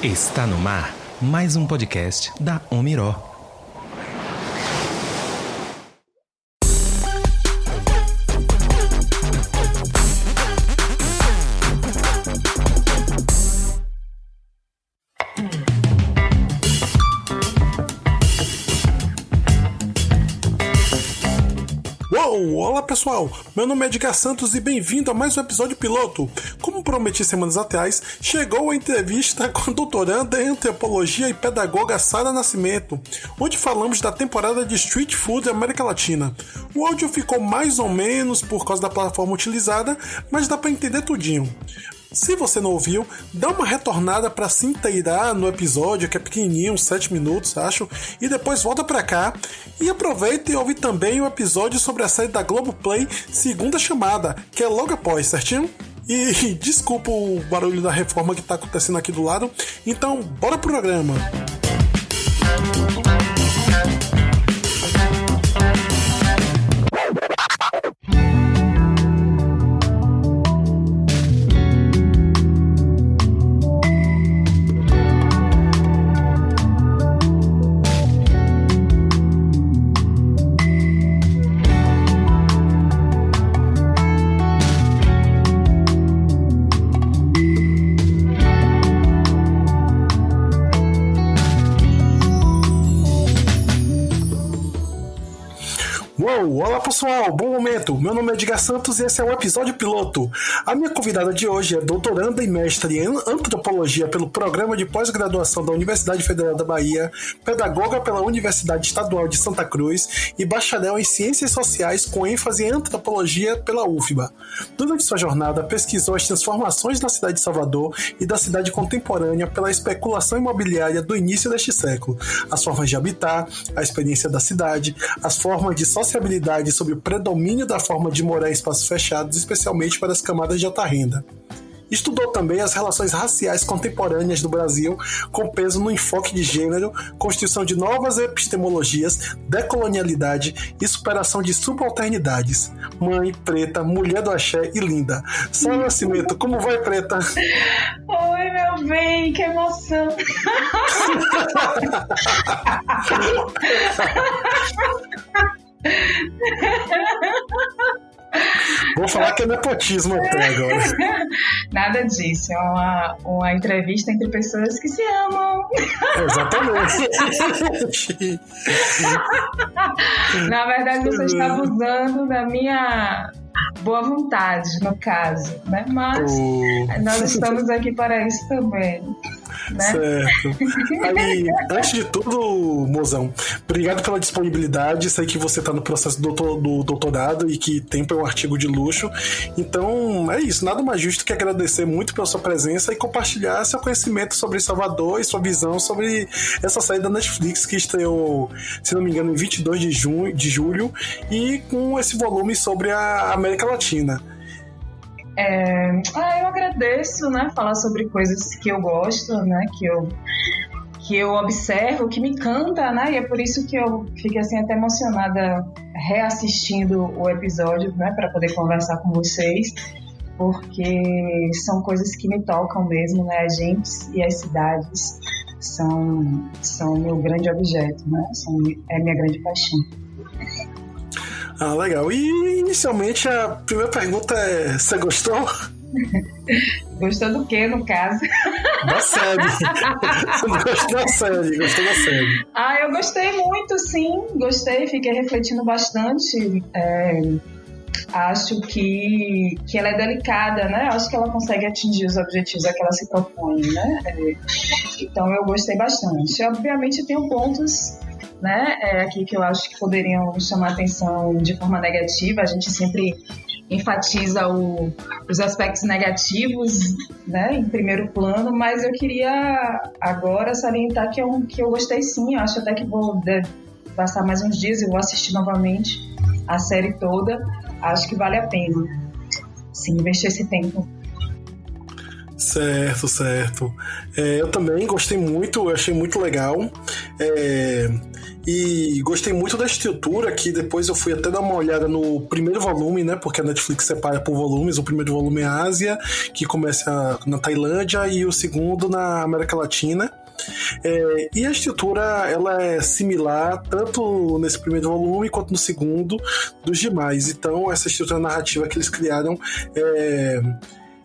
Está no mar mais um podcast da Omiró. Olá pessoal, meu nome é Edgar Santos e bem-vindo a mais um episódio piloto. Como prometi semanas atrás, chegou a entrevista com a doutoranda em antropologia e pedagoga Sara Nascimento, onde falamos da temporada de Street Food América Latina. O áudio ficou mais ou menos por causa da plataforma utilizada, mas dá pra entender tudinho. Se você não ouviu, dá uma retornada para se inteirar no episódio, que é pequenininho, uns 7 minutos, acho, e depois volta para cá e aproveita e ouve também o episódio sobre a série da Globoplay Segunda Chamada, que é logo após, certinho? E desculpa o barulho da reforma que tá acontecendo aqui do lado, então bora pro programa! Olá pessoal, bom momento, meu nome é Edgar Santos e esse é o episódio piloto. A minha convidada de hoje é doutoranda e mestre em antropologia pelo programa de pós-graduação da Universidade Federal da Bahia, pedagoga pela Universidade Estadual de Santa Cruz e bacharel em ciências sociais com ênfase em antropologia pela UFBA. Durante sua jornada, pesquisou as transformações da cidade de Salvador e da cidade contemporânea pela especulação imobiliária do início deste século, as formas de habitar, a experiência da cidade, as formas de sociabilidade sobre o predomínio da forma de morar em espaços fechados, especialmente para as camadas de alta renda. Estudou também as relações raciais contemporâneas do Brasil, com peso no enfoque de gênero, construção de novas epistemologias, decolonialidade e superação de subalternidades. Mãe, preta, mulher do axé e linda. Sara Nascimento, como vai, preta? Oi, meu bem, que emoção! Vou falar que é nepotismo até agora. Nada disso, é uma entrevista entre pessoas que se amam. Exatamente. Na verdade, você está abusando da minha boa vontade, no caso, né? Mas nós estamos aqui para isso também. Né? Certo. Aí, antes de tudo, mozão, obrigado pela disponibilidade. Sei que você está no processo do doutorado e que tempo é um artigo de luxo. Então, é isso. Nada mais justo que agradecer muito pela sua presença e compartilhar seu conhecimento sobre Salvador e sua visão sobre essa série da Netflix que estreou, se não me engano, em 22 de julho e com esse volume sobre a América Latina. Eu agradeço, né, falar sobre coisas que eu gosto, né, que eu observo, que me encanta, né, e é por isso que eu fiquei assim até emocionada reassistindo o episódio, né, para poder conversar com vocês, porque são coisas que me tocam mesmo, né, a gente e as cidades são meu grande objeto, né, é minha grande paixão. Ah, legal. E inicialmente a primeira pergunta é: você gostou? Gostou do quê, no caso? Da série. Você gostou da série? Gostou da série? Eu gostei muito, sim. Gostei, fiquei refletindo bastante. Acho que ela é delicada, né? Acho que ela consegue atingir os objetivos a que ela se propõe, né? Então eu gostei bastante. Obviamente tem pontos, né, aqui que eu acho que poderiam chamar atenção de forma negativa. A gente sempre enfatiza os aspectos negativos, né, em primeiro plano, mas eu queria agora salientar que eu gostei sim. Eu acho até que vou passar mais uns dias e vou assistir novamente a série toda. Acho que vale a pena, sim, investir esse tempo. Certo, certo. Eu também gostei muito, eu achei muito legal. E gostei muito da estrutura, que depois eu fui até dar uma olhada no primeiro volume, né? Porque a Netflix separa por volumes. O primeiro volume é a Ásia, que começa na Tailândia, e o segundo na América Latina. E a estrutura ela é similar tanto nesse primeiro volume quanto no segundo dos demais. Então essa estrutura narrativa que eles criaram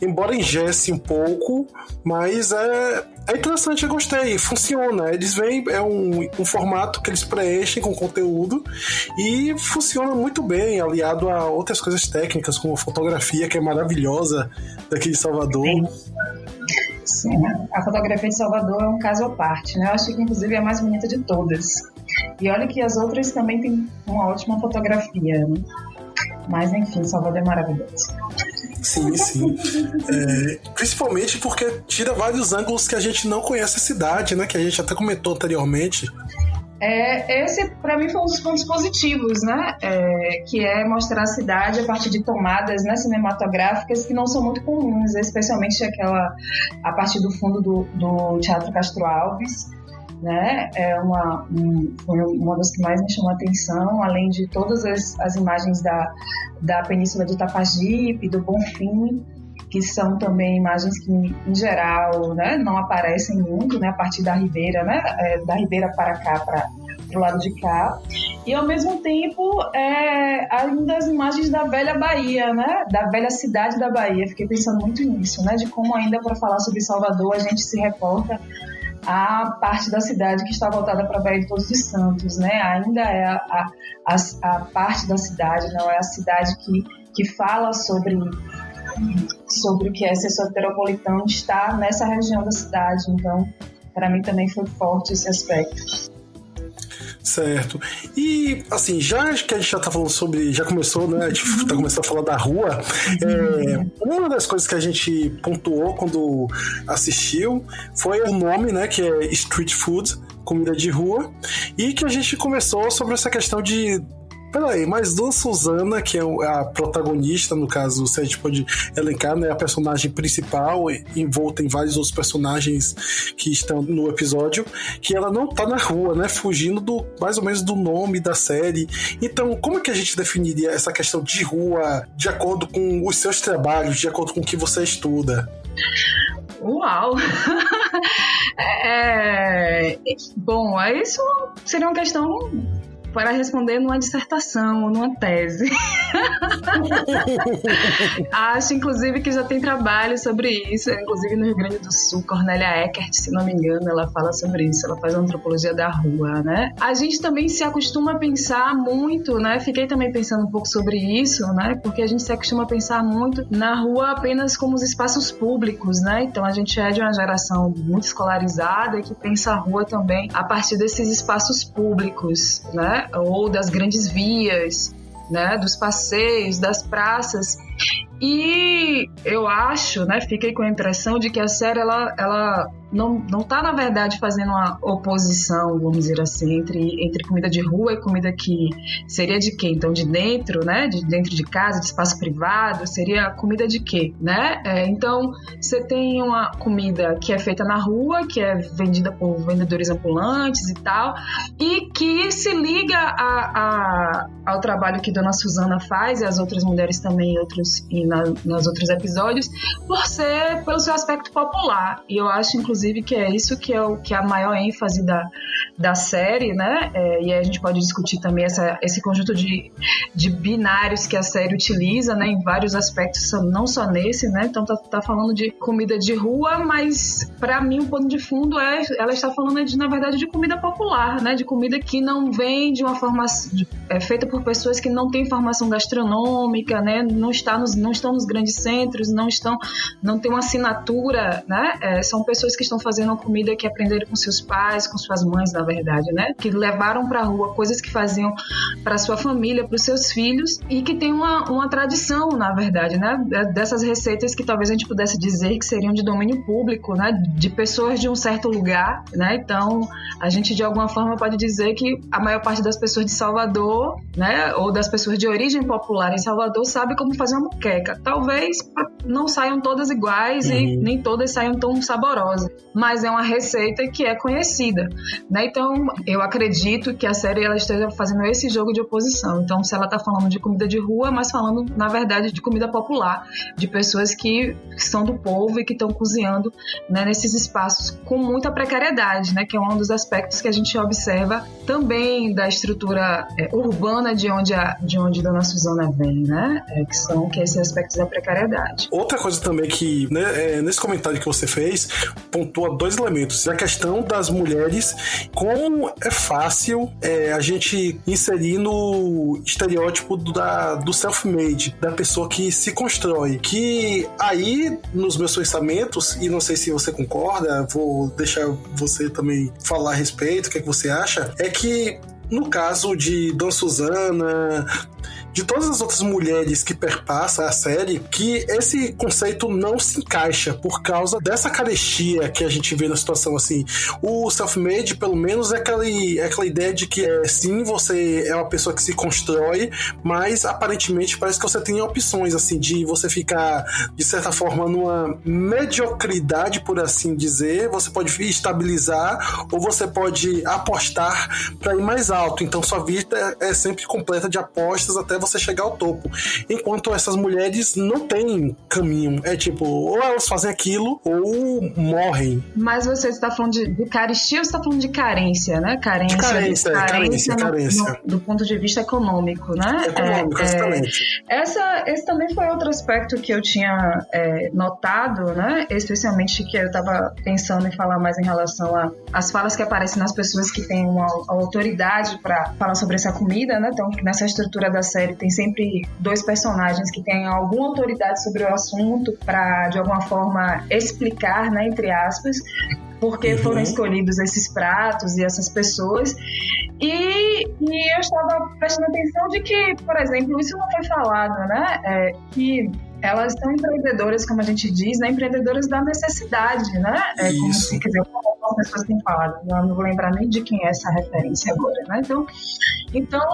embora engesse um pouco, mas é interessante, eu gostei, funciona. Eles vêm, é um formato que eles preenchem com conteúdo e funciona muito bem, aliado a outras coisas técnicas, como a fotografia, que é maravilhosa daqui de Salvador. Sim, a fotografia de Salvador é um caso à parte, né? Eu acho que inclusive é a mais bonita de todas. E olha que as outras também têm uma ótima fotografia, né? Mas enfim, Salvador é maravilhoso. Sim, sim. Principalmente porque tira vários ângulos que a gente não conhece a cidade, né? Que a gente até comentou anteriormente. Esse, para mim, foi um dos pontos positivos, né? Que é mostrar a cidade a partir de tomadas, né, cinematográficas que não são muito comuns, especialmente a partir do fundo do Teatro Castro Alves. Né? Foi uma das que mais me chamou a atenção, além de todas as imagens da Península de Itapajipe, do Bonfim, que são também imagens que, em geral, né, não aparecem muito, né, a partir da Ribeira, né, da Ribeira para cá, para o lado de cá. E, ao mesmo tempo, ainda as imagens da velha Bahia, né, da velha cidade da Bahia. Fiquei pensando muito nisso, né, de como ainda, para falar sobre Salvador, a gente se reporta a parte da cidade que está voltada para a Baía de Todos os Santos, né? Ainda é a parte da cidade, não é a cidade que fala sobre o que é ser soteropolitano, está nessa região da cidade. Então, para mim também foi forte esse aspecto. Certo. E, assim, já que a gente já tá falando sobre... Já começou, né? A gente tá começando a falar da rua. Uma das coisas que a gente pontuou quando assistiu foi o nome, né? Que é Street Food, comida de rua. E que a gente começou sobre essa questão de... Peraí, mas Dona Suzana, que é a protagonista, no caso, se a gente pode elencar, né, a personagem principal, envolta em vários outros personagens que estão no episódio, que ela não tá na rua, né, fugindo mais ou menos do nome da série. Então, como é que a gente definiria essa questão de rua de acordo com os seus trabalhos, de acordo com o que você estuda? Uau! Bom, isso seria uma questão para responder numa dissertação ou numa tese. Acho, inclusive, que já tem trabalho sobre isso, inclusive no Rio Grande do Sul. Cornélia Eckert, se não me engano, ela fala sobre isso, ela faz a antropologia da rua, né? A gente também se acostuma a pensar muito, né? Fiquei também pensando um pouco sobre isso, né? Porque a gente se acostuma a pensar muito na rua apenas como os espaços públicos, né? Então a gente é de uma geração muito escolarizada que pensa a rua também a partir desses espaços públicos, né? Ou das grandes vias, né, dos passeios, das praças. E eu acho, né, fiquei com a impressão de que a série ela não está, na verdade, fazendo uma oposição, vamos dizer assim, entre comida de rua e comida que seria de quê? Então, de dentro, né, de dentro de casa, de espaço privado, seria comida de quê, né? Então, você tem uma comida que é feita na rua, que é vendida por vendedores ambulantes e tal, e que se liga ao trabalho que Dona Suzana faz, e as outras mulheres também, nos outros episódios, pelo seu aspecto popular. E eu acho, inclusive, que é isso que é a maior ênfase da série, né? E aí a gente pode discutir também esse conjunto de binários que a série utiliza, né? Em vários aspectos, não só nesse, né? Então tá falando de comida de rua, mas para mim o pano de fundo ela está falando na verdade de comida popular, né? De comida que não vem de uma forma feita por pessoas que não têm formação gastronômica, né? Não estão nos grandes centros, não tem uma assinatura, né? São pessoas que estão fazendo uma comida que aprenderam com seus pais, com suas mães, na verdade, né? Que levaram pra rua coisas que faziam pra sua família, pros seus filhos, e que tem uma tradição, na verdade, né? Dessas receitas que talvez a gente pudesse dizer que seriam de domínio público, né? De pessoas de um certo lugar, né? Então, a gente de alguma forma pode dizer que a maior parte das pessoas de Salvador, né? Ou das pessoas de origem popular em Salvador sabe como fazer uma moqueca. manjericão. Talvez não saiam todas iguais e nem todas saiam tão saborosas, mas é uma receita que é conhecida, né? Então, eu acredito que a série ela esteja fazendo esse jogo de oposição. Então, se ela está falando de comida de rua, mas falando, na verdade, de comida popular, de pessoas que são do povo e que estão cozinhando, né, nesses espaços com muita precariedade, né? Que é um dos aspectos que a gente observa também da estrutura urbana de onde Dona Suzana vem, né? Que é esse aspecto da precariedade. Outra coisa também que, né, nesse comentário que você fez, pontua 2 elementos. A questão das mulheres, como é fácil a gente inserir no estereótipo do self-made, da pessoa que se constrói. Que aí, nos meus pensamentos, e não sei se você concorda, vou deixar você também falar a respeito, o que é que você acha, é que no caso de Dona Suzana, de todas as outras mulheres que perpassam a série, que esse conceito não se encaixa por causa dessa carestia que a gente vê na situação assim. O self-made, pelo menos, é aquela ideia de que sim, você é uma pessoa que se constrói, mas aparentemente parece que você tem opções assim, de você ficar, de certa forma, numa mediocridade, por assim dizer. Você pode estabilizar ou você pode apostar para ir mais alto. Então sua vida é sempre completa de apostas até você chegar ao topo. Enquanto essas mulheres não têm caminho. É tipo, ou elas fazem aquilo ou morrem. Mas você está falando de carestia ou você está falando de carência, né? Carência do ponto de vista econômico, né? Econômico, exatamente. Esse também foi outro aspecto que eu tinha notado, né? Especialmente que eu estava pensando em falar mais em relação às falas que aparecem nas pessoas que têm uma autoridade para falar sobre essa comida, né? Então, nessa estrutura da série tem sempre 2 personagens que têm alguma autoridade sobre o assunto para, de alguma forma, explicar, né, entre aspas, por que foram escolhidos esses pratos e essas pessoas. E eu estava prestando atenção de que, por exemplo, isso não foi falado, né? Que elas são empreendedoras, como a gente diz, né? Empreendedoras da necessidade, né? Como se, quer dizer, as pessoas têm falado. Eu não vou lembrar nem de quem é essa referência agora, né? Então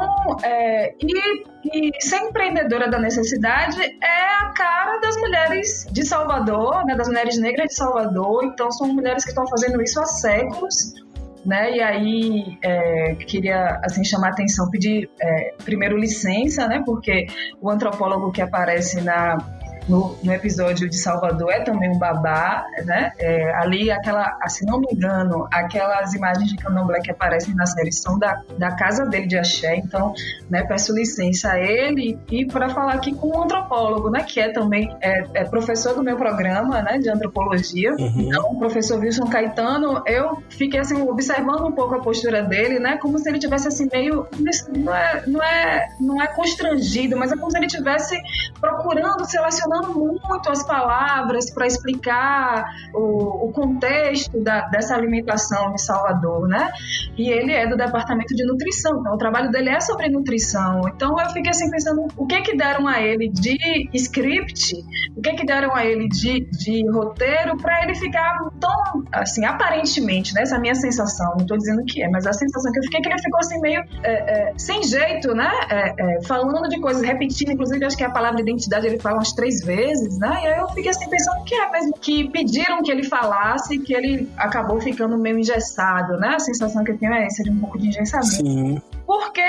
ser empreendedora da necessidade é a cara das mulheres de Salvador, né? Das mulheres negras de Salvador. Então, são mulheres que estão fazendo isso há séculos, né? E aí queria assim chamar a atenção, pedir primeiro licença, né? Porque o antropólogo que aparece no episódio de Salvador é também um babá, né? Ali, se não me engano, aquelas imagens de candomblé que aparecem na série são da casa dele de axé. Então, né, peço licença a ele e para falar aqui com um antropólogo, né, que é também professor do meu programa, né, de antropologia. Então, o professor Wilson Caetano, eu fiquei assim observando um pouco a postura dele, né, como se ele tivesse assim meio, não é constrangido, mas é como se ele tivesse procurando se relacionar muito as palavras para explicar o contexto dessa alimentação em Salvador, né? E ele é do departamento de nutrição, então o trabalho dele é sobre nutrição. Então eu fiquei assim pensando, o que deram a ele de script, o que deram a ele de roteiro para ele ficar tão, assim, aparentemente, né? Essa é a minha sensação, não estou dizendo que mas a sensação que eu fiquei é que ele ficou assim meio sem jeito, né? Falando de coisas, repetindo, inclusive acho que a palavra identidade ele fala umas 3 vezes, né? E aí eu fiquei assim pensando que mesmo que pediram que ele falasse, que ele acabou ficando meio engessado, né? A sensação que eu tenho é essa de um pouco de engessamento. Sim. Porque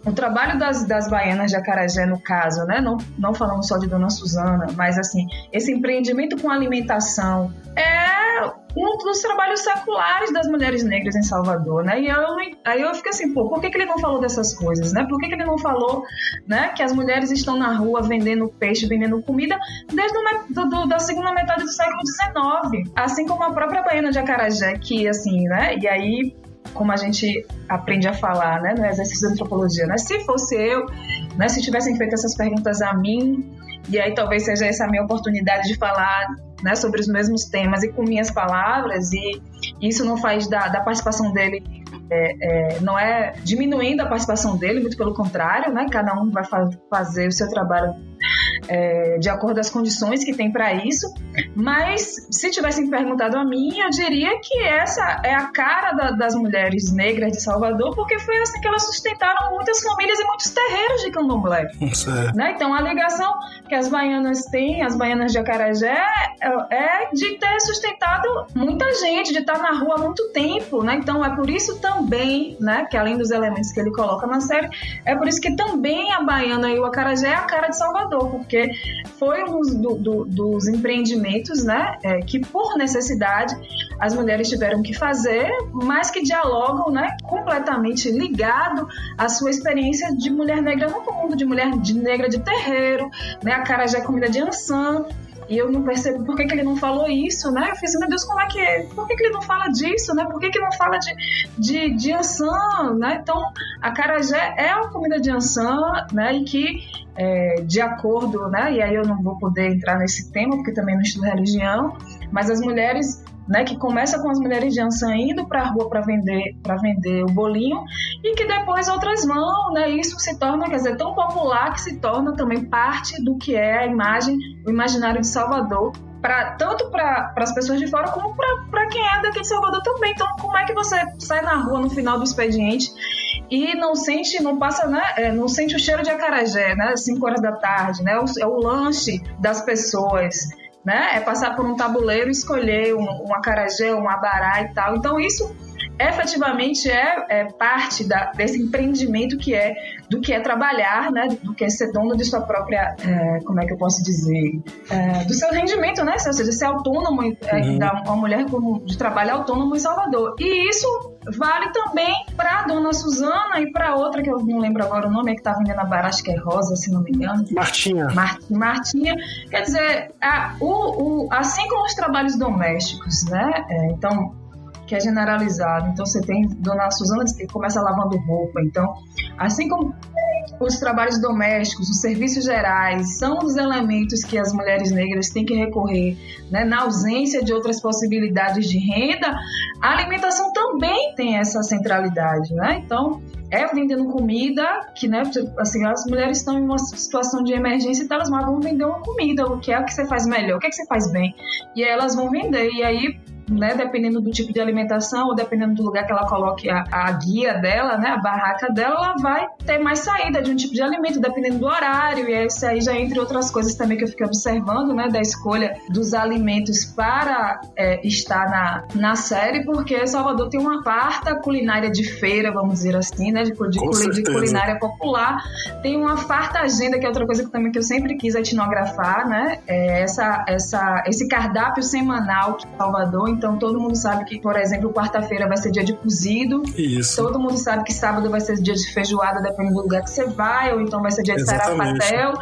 o trabalho das baianas de Acarajé, no caso, né? Não falamos só de Dona Suzana, mas assim, esse empreendimento com alimentação é um dos trabalhos seculares das mulheres negras em Salvador, né? E aí eu fico assim, por que ele não falou dessas coisas, né? Por que ele não falou, né, que as mulheres estão na rua vendendo peixe, vendendo comida desde da segunda metade do século XIX, assim como a própria baiana de Acarajé, que assim, né? E aí, como a gente aprende a falar, né, no exercício de antropologia, né? Se fosse eu, né, se tivessem feito essas perguntas a mim, e aí talvez seja essa a minha oportunidade de falar, né, sobre os mesmos temas e com minhas palavras, e isso não faz da participação dele, não é diminuindo a participação dele, muito pelo contrário, né, cada um vai fazer o seu trabalho de acordo com as condições que tem para isso. Mas se tivessem perguntado a mim, eu diria que essa é a cara das mulheres negras de Salvador, porque foi assim que elas sustentaram muitas famílias e muitos terreiros de candomblé. Né? Então a ligação que as baianas têm, as baianas de Acarajé, é de ter sustentado muita gente, de estar na rua há muito tempo, né? Então é por isso também, né, que além dos elementos que ele coloca na série, é por isso que também a baiana e o acarajé é a cara de Salvador, porque foi um dos empreendimentos, né, que por necessidade as mulheres tiveram que fazer, mas que dialogam, né, completamente ligado à sua experiência de mulher negra no mundo, de mulher negra de terreiro, né? Acarajé é comida de Ançã. E eu não percebo por que ele não falou isso, né? Eu fiz, meu Deus, como é que é? Por que ele não fala disso, né? Por que não fala de Ançã, né? Então, acarajé é uma comida de Ançã, né? E que, de acordo, né? E aí eu não vou poder entrar nesse tema, porque também não estudo religião, mas as mulheres, né, que começa com as mulheres de Ançã indo para a rua para vender o bolinho, e que depois outras vão, né? Isso se torna, quer dizer, tão popular que se torna também parte do que é a imagem, o imaginário de Salvador, tanto para as pessoas de fora como para quem é daqui de Salvador também. Então, como é que você sai na rua no final do expediente e não sente o cheiro de acarajé, né? 5 horas da tarde, né? É o lanche das pessoas, né? É passar por um tabuleiro e escolher um acarajé, um abará e tal. Então isso efetivamente é parte desse empreendimento do que é trabalhar, né? Do que é ser dono de sua própria, como é que eu posso dizer, do seu rendimento, né? Ou seja, ser autônomo, uma mulher de trabalho autônomo em Salvador. E isso vale também para a dona Suzana e para outra, que eu não lembro agora o nome, que está vendendo a bará, acho que é Rosa, se não me engano. Martinha. Martinha. Quer dizer, assim como os trabalhos domésticos, né? Então, que é generalizado. Então, você tem dona Suzana que começa lavando roupa. Então, assim como os trabalhos domésticos, os serviços gerais, são os elementos que as mulheres negras têm que recorrer, né, na ausência de outras possibilidades de renda, a alimentação também tem essa centralidade, né? Então, vendendo comida, que, né, assim, as mulheres estão em uma situação de emergência, então elas vão vender uma comida, o que é que você faz melhor, o que é que você faz bem, e aí elas vão vender, e aí, né, dependendo do tipo de alimentação ou dependendo do lugar que ela coloque a guia dela, né, a barraca dela, ela vai ter mais saída de um tipo de alimento, dependendo do horário, e isso aí já entre outras coisas também que eu fiquei observando, né, da escolha dos alimentos para estar na série, porque Salvador tem uma farta culinária de feira, vamos dizer assim, né, de culinária popular, tem uma farta agenda, que é outra coisa que eu sempre quis etnografar, né, esse cardápio semanal que Salvador. Então, todo mundo sabe que, por exemplo, quarta-feira vai ser dia de cozido. Isso. Todo mundo sabe que sábado vai ser dia de feijoada, dependendo do lugar que você vai, ou então vai ser dia de sarapatel.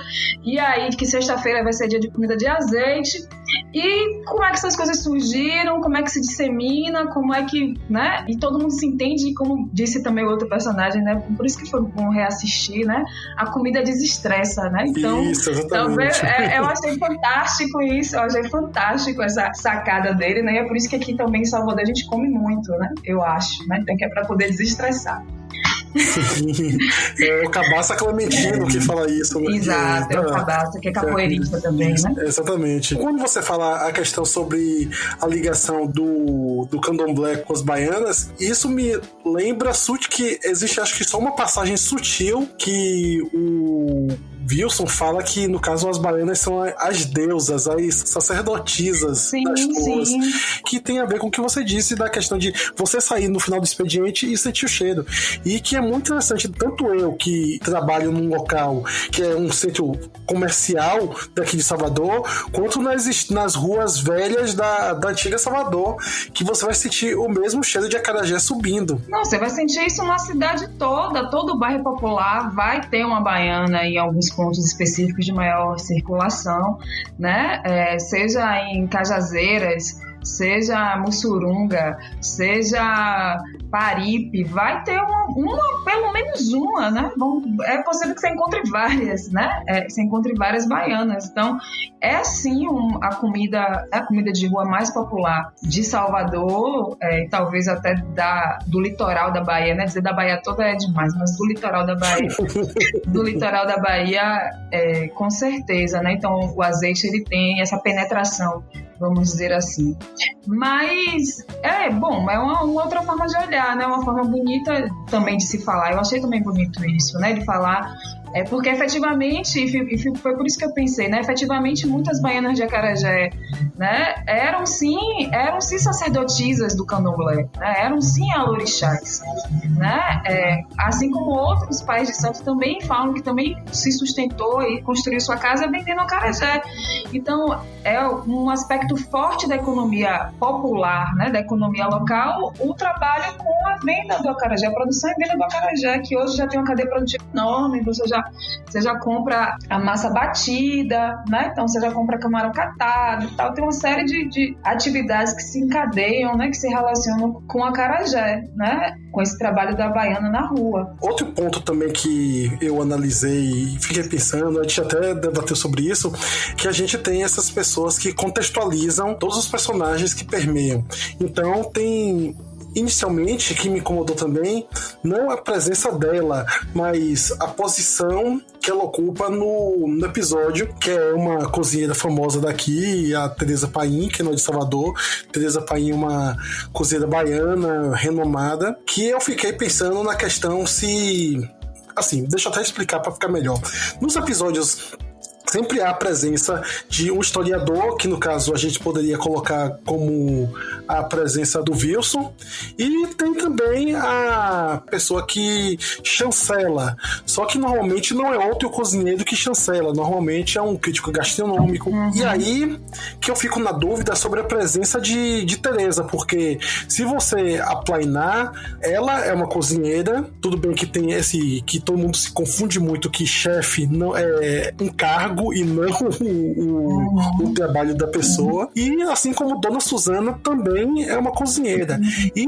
E aí, que sexta-feira vai ser dia de comida de azeite. E como é que essas coisas surgiram, como é que se dissemina, como é que, né? E todo mundo se entende, como disse também o outro personagem, né? Por isso que foi bom reassistir, né? A comida desestressa, né? Então, isso, exatamente. Eu achei fantástico isso, eu achei fantástico essa sacada dele, né? E é por isso que aqui também em Salvador a gente come muito, né? Eu acho, né? Então, que é para poder desestressar. É o Cabaça Clementino que fala isso, né? Exato, é o Cabaça, que é capoeirista também, né? Exatamente. Quando você fala a questão sobre a ligação do candomblé com as baianas, isso me lembra que existe, acho que só uma passagem sutil que o Wilson fala que, no caso, as baianas são as deusas, as sacerdotisas das ruas, que tem a ver com o que você disse da questão de você sair no final do expediente e sentir o cheiro. E que é muito interessante, tanto eu que trabalho num local que é um centro comercial daqui de Salvador, quanto nas ruas velhas da antiga Salvador, que você vai sentir o mesmo cheiro de acarajé subindo. Não, você vai sentir isso na cidade toda, todo o bairro popular vai ter uma baiana em alguns pontos específicos de maior circulação, né? Seja em Cajazeiras, seja mussurunga, seja paripe, vai ter pelo menos uma, né? É possível que você encontre várias, né? Você encontre várias baianas. Então, é sim a comida de rua mais popular de Salvador, talvez até do litoral da Bahia, né? Dizer da Bahia toda é demais, mas do litoral da Bahia, com certeza, né? Então, o azeite, ele tem essa penetração, vamos dizer assim. Mas, é uma outra forma de olhar, né? Uma forma bonita também de se falar. Eu achei também bonito isso, né? De falar... porque efetivamente, e foi por isso que eu pensei, né? Efetivamente, muitas baianas de acarajé, né? Eram sim sacerdotisas do candomblé, né? Eram sim alorixás, né? Assim como outros pais de santo também falam que também se sustentou e construiu sua casa vendendo acarajé. Então, é um aspecto forte da economia popular, né? Da economia local, o trabalho com a venda do acarajé, a produção e venda do acarajé, que hoje já tem uma cadeia produtiva enorme, você já compra a massa batida, né? Então você já compra camarão catado e tal. Tem uma série de atividades que se encadeiam, né? Que se relacionam com a acarajé, né? Com esse trabalho da baiana na rua. Outro ponto também que eu analisei e fiquei pensando, a gente até debateu sobre isso, que a gente tem essas pessoas que contextualizam todos os personagens que permeiam. Então tem... Inicialmente, que me incomodou também, não a presença dela, mas a posição que ela ocupa no episódio, que é uma cozinheira famosa daqui, a Tereza Paim, que não é de Salvador. Tereza Paim é uma cozinheira baiana, renomada, que eu fiquei pensando na questão se... Assim, deixa eu até explicar para ficar melhor. Nos episódios... Sempre há a presença de um historiador, que no caso a gente poderia colocar como a presença do Wilson, e tem também a pessoa que chancela, só que normalmente não é outro cozinheiro que chancela, normalmente é um crítico gastronômico. E aí que eu fico na dúvida sobre a presença de Tereza, porque se você aplainar, ela é uma cozinheira, tudo bem que tem que todo mundo se confunde muito que chefe não é um cargo e não o trabalho da pessoa. E assim como Dona Suzana também é uma cozinheira. E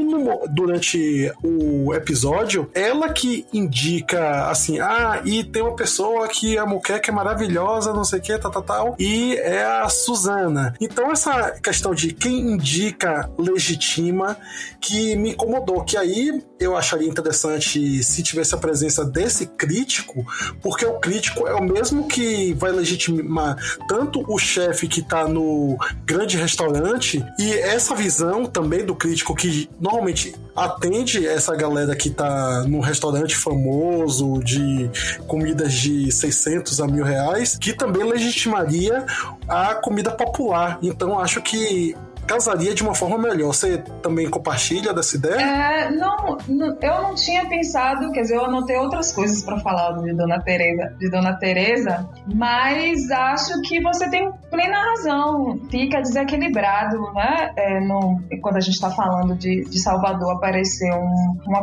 durante o episódio, ela que indica assim, e tem uma pessoa que a moqueca é maravilhosa, não sei o que, tal, e é a Suzana. Então essa questão de quem indica legitima, que me incomodou, que aí eu acharia interessante se tivesse a presença desse crítico, porque o crítico é o mesmo que vai legitimar tanto o chefe que tá no grande restaurante, e essa visão também do crítico que normalmente atende essa galera que tá num restaurante famoso de comidas de 600 a 1.000 reais, que também legitimaria a comida popular. Então acho que casaria de uma forma melhor. Você também compartilha dessa ideia? Eu não tinha pensado, quer dizer, eu anotei outras coisas para falar de Dona Tereza, mas acho que você tem plena razão. Fica desequilibrado, né? Quando a gente está falando de Salvador, aparecer uma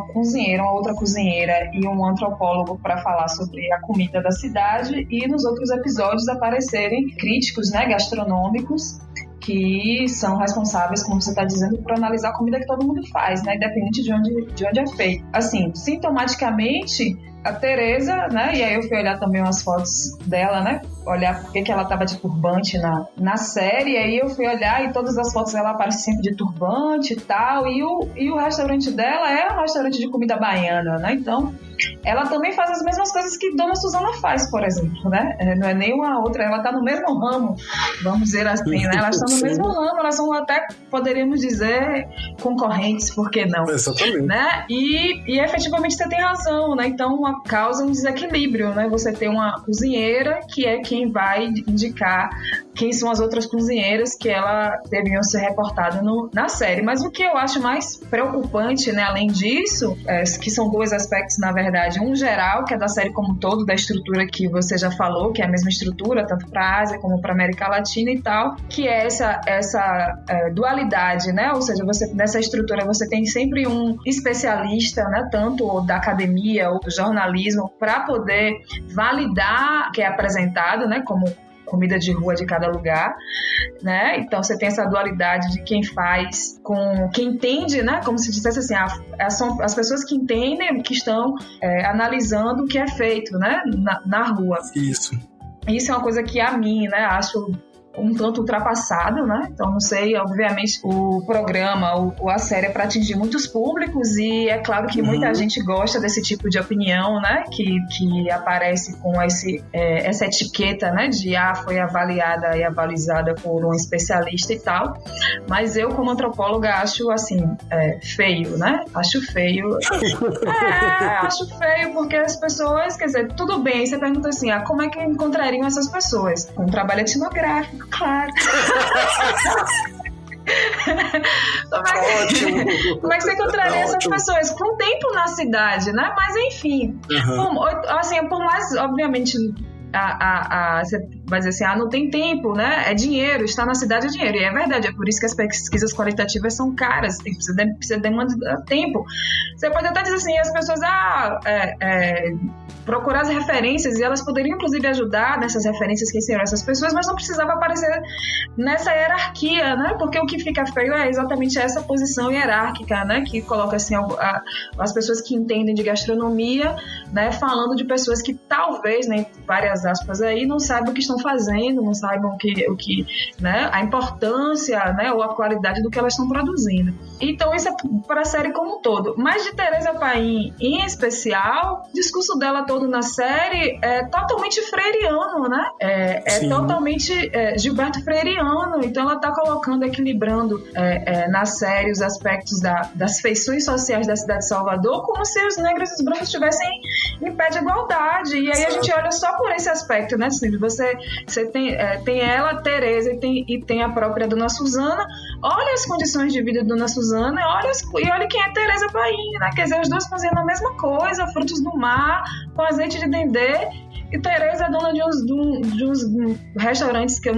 outra cozinheira e um antropólogo para falar sobre a comida da cidade, e nos outros episódios aparecerem críticos, né, gastronômicos, que são responsáveis, como você está dizendo, por analisar a comida que todo mundo faz, né? Independente de onde é feito. Assim, sintomaticamente, a Tereza, né? E aí eu fui olhar também umas fotos dela, né? Olhar porque que ela estava de turbante na série, e aí eu fui olhar e todas as fotos ela aparece sempre de turbante e tal, e o restaurante dela é um restaurante de comida baiana, né? Então, ela também faz as mesmas coisas que Dona Suzana faz, por exemplo, né? Não é nenhuma outra, ela está no mesmo ramo, vamos dizer assim, né? Elas estão no mesmo ramo, elas são até, poderíamos dizer, concorrentes, por que não? Exatamente. Né? E efetivamente você tem razão, né? Então, causa um desequilíbrio, né? Você tem uma cozinheira que é quem vai indicar quem são as outras cozinheiras que ela deviam ser reportadas na série. Mas o que eu acho mais preocupante, né, além disso, que são dois aspectos, na verdade. Um geral, que é da série como um todo, da estrutura que você já falou, que é a mesma estrutura, tanto para a Ásia como para a América Latina e tal, que é essa dualidade, né? Ou seja, nessa estrutura você tem sempre um especialista, né, tanto da academia ou do jornalismo, para poder validar o que é apresentado, né, como comida de rua de cada lugar, né? Então você tem essa dualidade de quem faz com quem entende, né? Como se dissesse assim, são as pessoas que entendem, que estão analisando o que é feito, né? Na rua. Isso é uma coisa que a mim, né, acho um tanto ultrapassado, né? Então, não sei, obviamente, o programa ou a série é para atingir muitos públicos e é claro que muita gente gosta desse tipo de opinião, né? Que aparece com essa etiqueta, né? De foi avaliada e avalizada por um especialista e tal. Mas eu, como antropóloga, acho, assim, feio, né? Acho feio. Acho feio porque as pessoas, quer dizer, tudo bem, você pergunta assim, como é que encontrariam essas pessoas? Com um trabalho etnográfico, claro. Como é que você encontraria essas pessoas? Com tempo na cidade, né? Mas enfim, por mais, obviamente, você vai dizer assim, não tem tempo, né? É dinheiro, estar na cidade é dinheiro. E é verdade, é por isso que as pesquisas qualitativas são caras, precisa demandar tempo. Você pode até dizer assim, as pessoas procurar as referências, e elas poderiam inclusive ajudar nessas referências que seriam essas pessoas, mas não precisava aparecer nessa hierarquia, né? Porque o que fica feio é exatamente essa posição hierárquica, né? Que coloca assim as pessoas que entendem de gastronomia, né? Falando de pessoas que talvez, né, várias aspas aí, não saibam o que estão fazendo, não saibam o que né? A importância, né? Ou a qualidade do que elas estão produzindo. Então isso é para a série como um todo. Mas de Tereza Paim em especial, o discurso dela todo na série é totalmente freiriano, né? É totalmente Gilberto Freiriano. Então ela está colocando, equilibrando na série os aspectos das feições sociais da cidade de Salvador, como se os negros e os brancos estivessem em pé de igualdade. E aí a gente olha só por esse aspecto, né? Você tem ela, Tereza, e tem a própria Dona Suzana. Olha as condições de vida da Dona Suzana e olha quem é Tereza Paim, né? Quer dizer, as duas cozinham a mesma coisa, frutos do mar, com azeite de dendê. E Tereza é dona de uns restaurantes que eu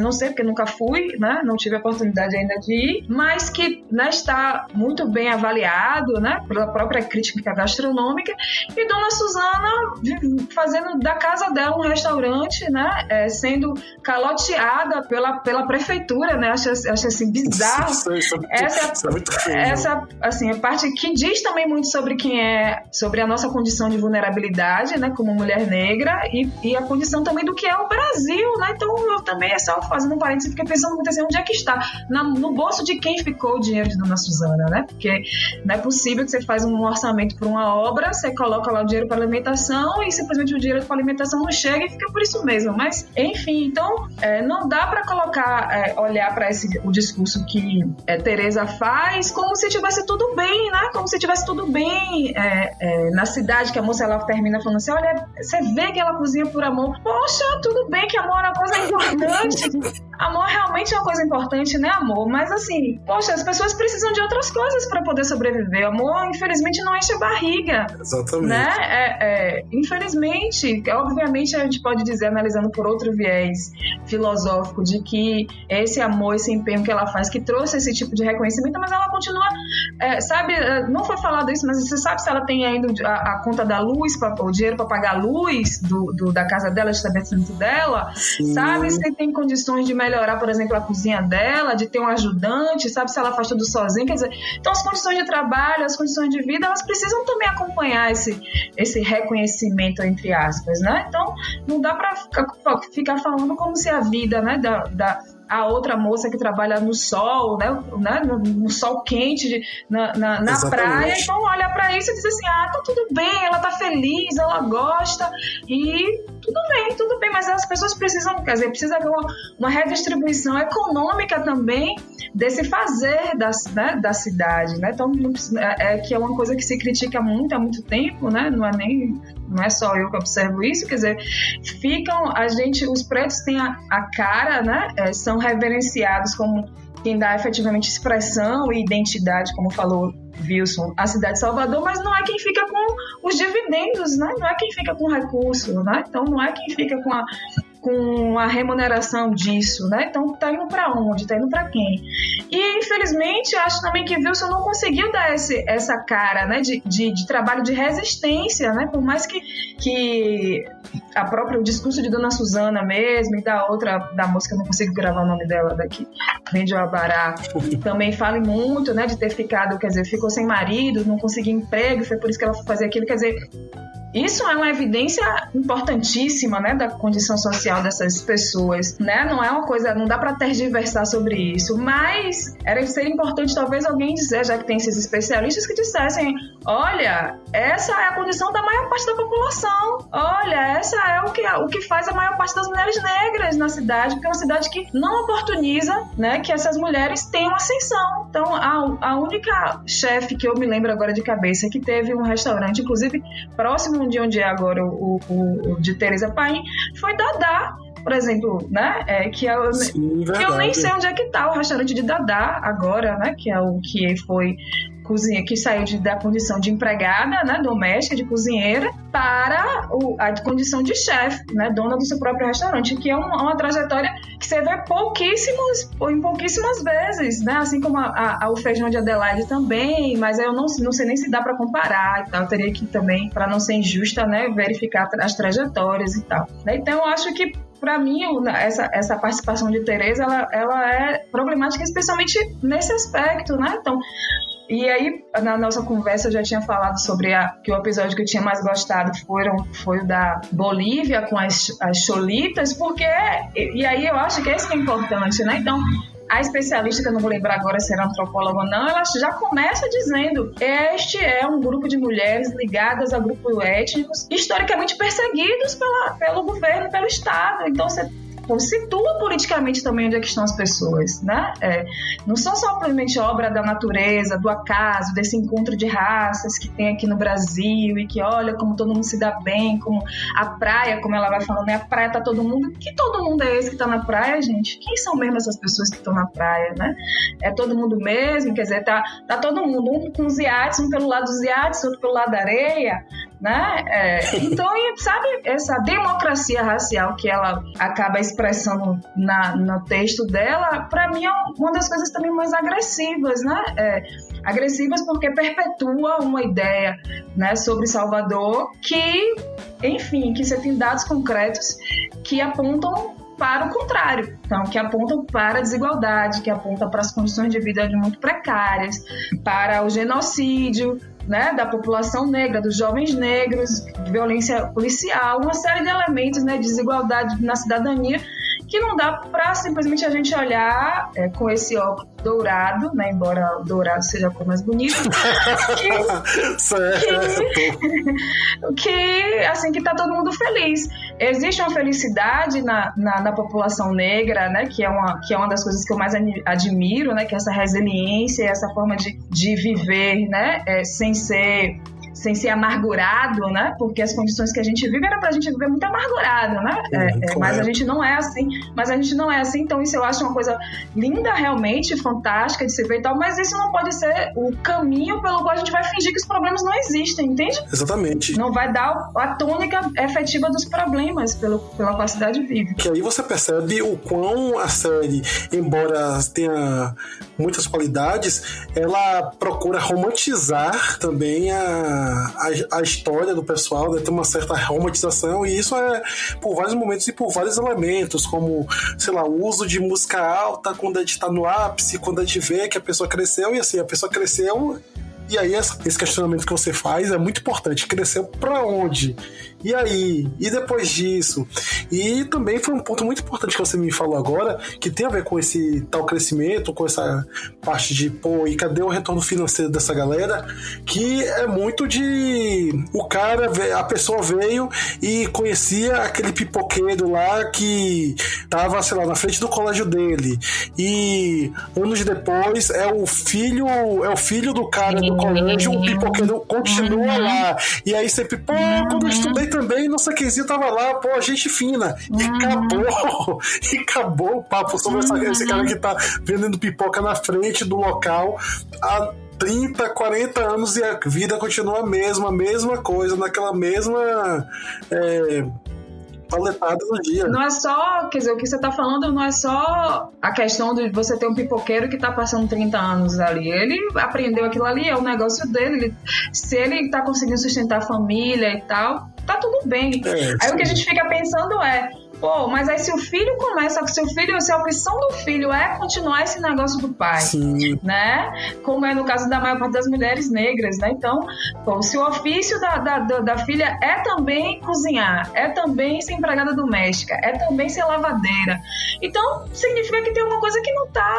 não sei, porque nunca fui, né? Não tive a oportunidade ainda de ir, mas que, né, está muito bem avaliado, né, pela própria crítica gastronômica. E Dona Suzana fazendo da casa dela um restaurante, né, sendo caloteada pela prefeitura, né? Acho assim bizarro. Essa é muito feio. Essa, assim, a parte que diz também muito sobre sobre a nossa condição de vulnerabilidade, né, como mulher negra. E a condição também do que é o Brasil, né? Então eu também, só fazendo um parênteses, fiquei pensando muito assim, onde é que está? No bolso de quem ficou o dinheiro de Dona Suzana, né? Porque não é possível que você faz um orçamento para uma obra, você coloca lá o dinheiro para alimentação e simplesmente o dinheiro para alimentação não chega e fica por isso mesmo. Mas, enfim, então não dá para colocar, olhar para o discurso que Tereza faz como se tivesse tudo bem, né? Como se tivesse tudo bem na cidade, que a moça ela termina falando assim, olha, você vê que ela cozinha por amor. Poxa, tudo bem que amor é uma coisa importante. Amor realmente é uma coisa importante, né, amor? Mas assim, poxa, as pessoas precisam de outras coisas para poder sobreviver. Amor, infelizmente, não enche a barriga. Exatamente. Né? Infelizmente, obviamente a gente pode dizer, analisando por outro viés filosófico, de que esse amor, esse empenho que ela faz, que trouxe esse tipo de reconhecimento, mas ela continua, sabe, não foi falado isso, mas você sabe se ela tem ainda a conta da luz, o dinheiro para pagar a luz da casa dela, de estabelecimento dela? Sim. Sabe se tem condições de melhorar, por exemplo, a cozinha dela, de ter um ajudante, sabe se ela faz tudo sozinha, quer dizer, então as condições de trabalho, as condições de vida, elas precisam também acompanhar esse reconhecimento, entre aspas, né? Então não dá para ficar falando como se a vida, né, a outra moça que trabalha no sol, né, no sol quente, na praia, então olha para isso e diz assim, tá tudo bem, ela tá feliz, ela gosta, e tudo bem, mas as pessoas precisam, quer dizer, precisa haver uma redistribuição econômica também desse fazer da cidade, né? Então que é uma coisa que se critica muito há muito tempo, né? Não é só eu que observo isso, quer dizer, os pretos têm a cara, né? São reverenciados como quem dá efetivamente expressão e identidade, como falou Wilson, a cidade de Salvador, mas não é quem fica com os dividendos, né? Não é quem fica com o recurso, né? Então não é quem fica com a remuneração disso, né? Então tá indo para onde? Tá indo para quem? E infelizmente acho também que Wilson não conseguiu dar essa cara, né, de trabalho de resistência, né? Por mais que a própria, o discurso de Dona Suzana mesmo, e da outra, da moça que eu não consigo gravar o nome dela daqui, Vende o Abará, também fala muito, né, de ter ficado, quer dizer, ficou sem marido, não conseguiu emprego, foi por isso que ela foi fazer aquilo, quer dizer, isso é uma evidência importantíssima, né, da condição social dessas pessoas, né? Não é uma coisa, não dá para tergiversar sobre isso, mas seria importante talvez alguém dizer, já que tem esses especialistas que dissessem, olha, essa é a condição da maior parte da população, olha, essa é o que faz a maior parte das mulheres negras na cidade, porque é uma cidade que não oportuniza, né, que essas mulheres tenham ascensão. Então, a única chefe que eu me lembro agora de cabeça que teve um restaurante, inclusive próximo de onde é agora o de Teresa Paim, foi Dadá, por exemplo, né? Que eu nem sei onde é que tá o restaurante de Dadá agora, né? Que é o que foi cozinha, que saiu da condição de empregada, né, doméstica, de cozinheira, para a condição de chefe, né, dona do seu próprio restaurante, que é uma trajetória que você vê em pouquíssimas vezes, né, assim como o Feijão de Adelaide também, mas eu não sei nem se dá para comparar e tal, eu teria que também, para não ser injusta, né, verificar as trajetórias e tal. Então eu acho que para mim, essa participação de Teresa, ela é problemática, especialmente nesse aspecto, né? Então, e aí, na nossa conversa, eu já tinha falado sobre que o episódio que eu tinha mais gostado foi o da Bolívia com as cholitas, porque... E aí eu acho que esse que é importante, né? Então, a especialista, que eu não vou lembrar agora se era antropóloga ou não, ela já começa dizendo: este é um grupo de mulheres ligadas a grupos étnicos historicamente perseguidos pelo governo, pelo Estado. Então, você situa politicamente também onde é que estão as pessoas, né? Não são simplesmente obra da natureza, do acaso, desse encontro de raças que tem aqui no Brasil e que olha como todo mundo se dá bem, como a praia, como ela vai falando, né? A praia tá todo mundo. Que todo mundo é esse que tá na praia, gente? Quem são mesmo essas pessoas que estão na praia, né? É todo mundo mesmo? Quer dizer, tá todo mundo, um com os iates, um pelo lado dos iates, outro pelo lado da areia, né? Então, sabe, essa democracia racial que ela acaba expressando no texto dela, para mim é uma das coisas também mais agressivas, né? Agressivas porque perpetua uma ideia, né, sobre Salvador que, enfim, que você tem dados concretos que apontam para o contrário, então, que apontam para a desigualdade, que apontam para as condições de vida muito precárias, para o genocídio, né, da população negra, dos jovens negros, de violência policial, uma série de elementos, né, de desigualdade na cidadania, que não dá para simplesmente a gente olhar com esse óculos dourado, né, embora o dourado seja a cor mais bonita, que tá todo mundo feliz. Existe uma felicidade na população negra, né, que é uma das coisas que eu mais admiro, né, que é essa resiliência, essa forma de viver, né, sem ser amargurado, né? Porque as condições que a gente vive era pra gente viver muito amargurado, né? Mas a gente não é assim. Então isso eu acho uma coisa linda, realmente, fantástica de se ver e tal, mas isso não pode ser o caminho pelo qual a gente vai fingir que os problemas não existem, entende? Exatamente. Não vai dar a tônica efetiva dos problemas pela qual a cidade vive. Que aí você percebe o quão a série, embora tenha muitas qualidades, ela procura romantizar também a história do pessoal, né? Tem uma certa romantização, e isso é por vários momentos e por vários elementos, como, sei lá, o uso de música alta quando a gente tá no ápice, quando a gente vê que a pessoa cresceu, e assim, a pessoa cresceu, e aí esse questionamento que você faz é muito importante. Cresceu pra onde? E aí? E depois disso? E também foi um ponto muito importante que você me falou agora, que tem a ver com esse tal crescimento, com essa parte de, pô, e cadê o retorno financeiro dessa galera? Que é muito de... a pessoa veio e conhecia aquele pipoqueiro lá que tava, sei lá, na frente do colégio dele. E anos depois é o filho do cara do colégio, o pipoqueiro continua lá. E aí sempre, pô, quando eu estudei também, nossa quezinha tava lá, pô, gente fina. E acabou o papo sobre esse cara que tá vendendo pipoca na frente do local há 30, 40 anos e a vida continua a mesma coisa, naquela mesma paletada no dia. Não é só, quer dizer, o que você tá falando não é só a questão de você ter um pipoqueiro que tá passando 30 anos ali. Ele aprendeu aquilo ali, é o negócio dele. Se ele tá conseguindo sustentar a família e tal, tá tudo bem. Aí o que a gente fica pensando é, pô, mas aí se o filho começa, se a opção do filho é continuar esse negócio do pai, né? Como é no caso da maior parte das mulheres negras, né? Então, pô, se o ofício da filha é também cozinhar, é também ser empregada doméstica, é também ser lavadeira, então significa que tem uma coisa que não tá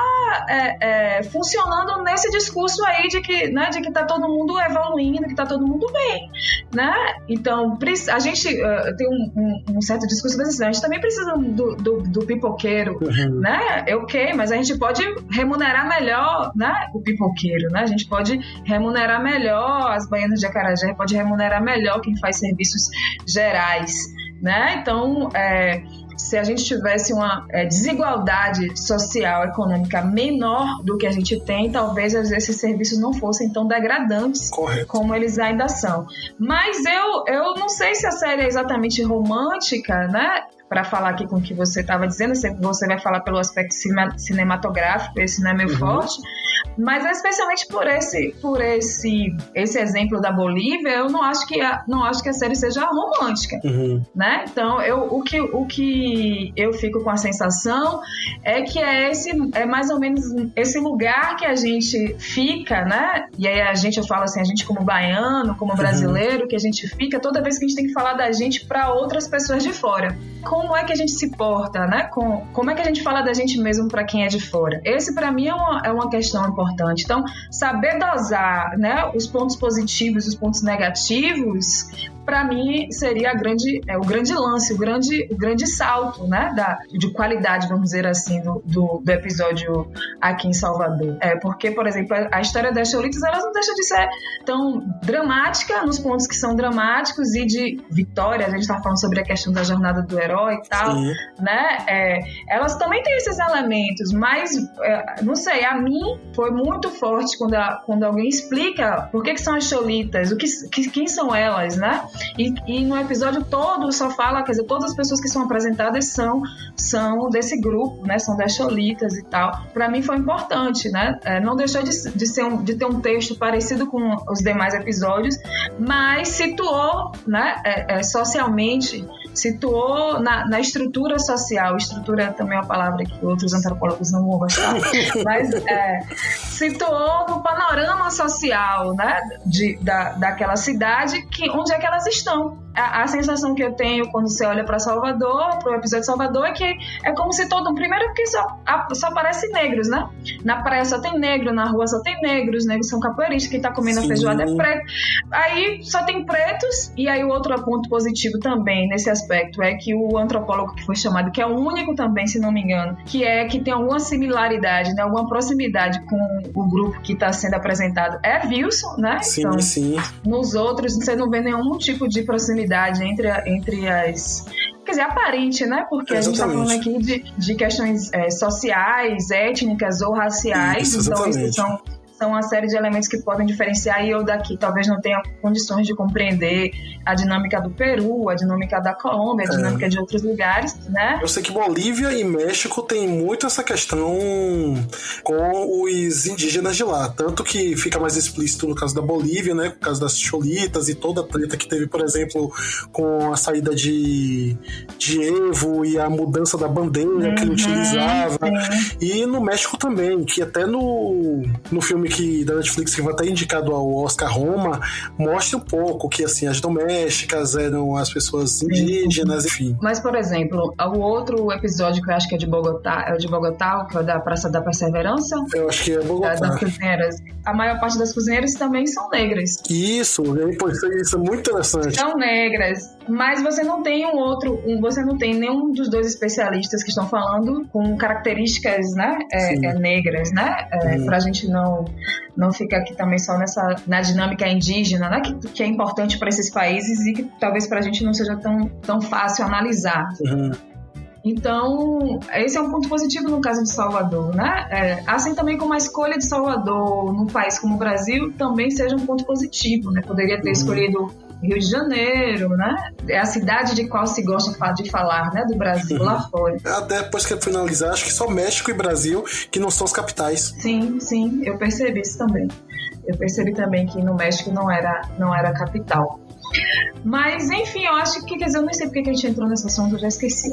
funcionando nesse discurso aí de que, né, de que tá todo mundo evoluindo, que tá todo mundo bem, né? Então, a gente tem um certo discurso desse, a gente também precisa do pipoqueiro, né? Ok, mas a gente pode remunerar melhor, né, o pipoqueiro, né? A gente pode remunerar melhor as baianas de acarajé, pode remunerar melhor quem faz serviços gerais, né? Então, se a gente tivesse uma desigualdade social, econômica menor do que a gente tem, talvez esses serviços não fossem tão degradantes. Correto. Como eles ainda são. Mas eu não sei se a série é exatamente romântica, né? Para falar aqui com o que você estava dizendo, você vai falar pelo aspecto cinematográfico, esse não é meu forte, mas especialmente por esse exemplo da Bolívia, eu não acho que a série seja romântica, né? Então, o que eu fico com a sensação é que é mais ou menos esse lugar que a gente fica, né? E aí eu falo assim, a gente como baiano, como brasileiro, que a gente fica toda vez que a gente tem que falar da gente para outras pessoas de fora. Como é que a gente se porta, né? Como é que a gente fala da gente mesmo para quem é de fora? Esse, para mim, é uma questão importante. Então, saber dosar, né, os pontos positivos e os pontos negativos, para mim, seria o grande lance, o grande salto, né, de qualidade, vamos dizer assim, do episódio aqui em Salvador. Porque, por exemplo, a história das Cholitas, ela não deixa de ser tão dramática nos pontos que são dramáticos e de vitória. A gente está falando sobre a questão da jornada do herói e tal, né? Elas também têm esses elementos, mas, não sei, a mim foi muito forte quando alguém explica por que são as Cholitas, quem são elas, né? E no episódio todo só fala, quer dizer, todas as pessoas que são apresentadas são desse grupo, né? São das Cholitas e tal. Para mim foi importante, né? Não deixou de ter um texto parecido com os demais episódios, mas situou, né? Socialmente, situou na estrutura social. Estrutura também é uma palavra que outros antropólogos não vão gostar, mas situou no panorama social, né, daquela cidade, onde é que elas estão. A sensação que eu tenho quando você olha para Salvador, para o episódio de Salvador, é que é como se primeiro porque só aparece negros, né? Na praia só tem negro, na rua só tem negros são capoeiristas, quem tá comendo a feijoada é preto. Aí só tem pretos, e aí o outro ponto positivo também nesse aspecto é que o antropólogo que foi chamado, que é o único também, se não me engano, que tem alguma similaridade, né? Alguma proximidade com o grupo que está sendo apresentado, é Wilson, né? Sim, então, sim. Nos outros você não vê nenhum tipo de proximidade entre as... Quer dizer, aparente, né? Porque a gente está falando aqui de questões sociais, étnicas ou raciais. Então, esses são uma série de elementos que podem diferenciar, e eu daqui talvez não tenha condições de compreender a dinâmica do Peru, a dinâmica da Colômbia, a dinâmica de outros lugares, né? Eu sei que Bolívia e México tem muito essa questão com os indígenas de lá, tanto que fica mais explícito no caso da Bolívia, né, no caso das Cholitas e toda a treta que teve, por exemplo, com a saída de Evo e a mudança da bandeira que ele utilizava, e no México também, que até no filme da Netflix, que vai estar indicado ao Oscar Roma, mostra um pouco que, assim, as domésticas eram as pessoas indígenas, enfim. Mas, por exemplo, o outro episódio que eu acho que é de Bogotá, que é da Praça da Perseverança. Eu acho que é Bogotá. Das cozinheiras. A maior parte das cozinheiras também são negras. Isso é muito interessante. São negras, mas você não tem você não tem nenhum dos dois especialistas que estão falando com características, né, negras, né, pra gente não ficar aqui também só na dinâmica indígena, né, que é importante para esses países e que talvez pra gente não seja tão fácil analisar. Então, esse é um ponto positivo no caso de Salvador, né? Assim também como a escolha de Salvador num país como o Brasil também seja um ponto positivo, né? Poderia ter escolhido Rio de Janeiro, né? É a cidade de qual se gosta de falar, né? Do Brasil lá fora. Até depois que eu finalizar, acho que só México e Brasil que não são as capitais. Sim, eu percebi isso também. Eu percebi também que no México não era capital. Mas, enfim, eu acho que, quer dizer, eu não sei porque que a gente entrou nesse assunto, eu já esqueci.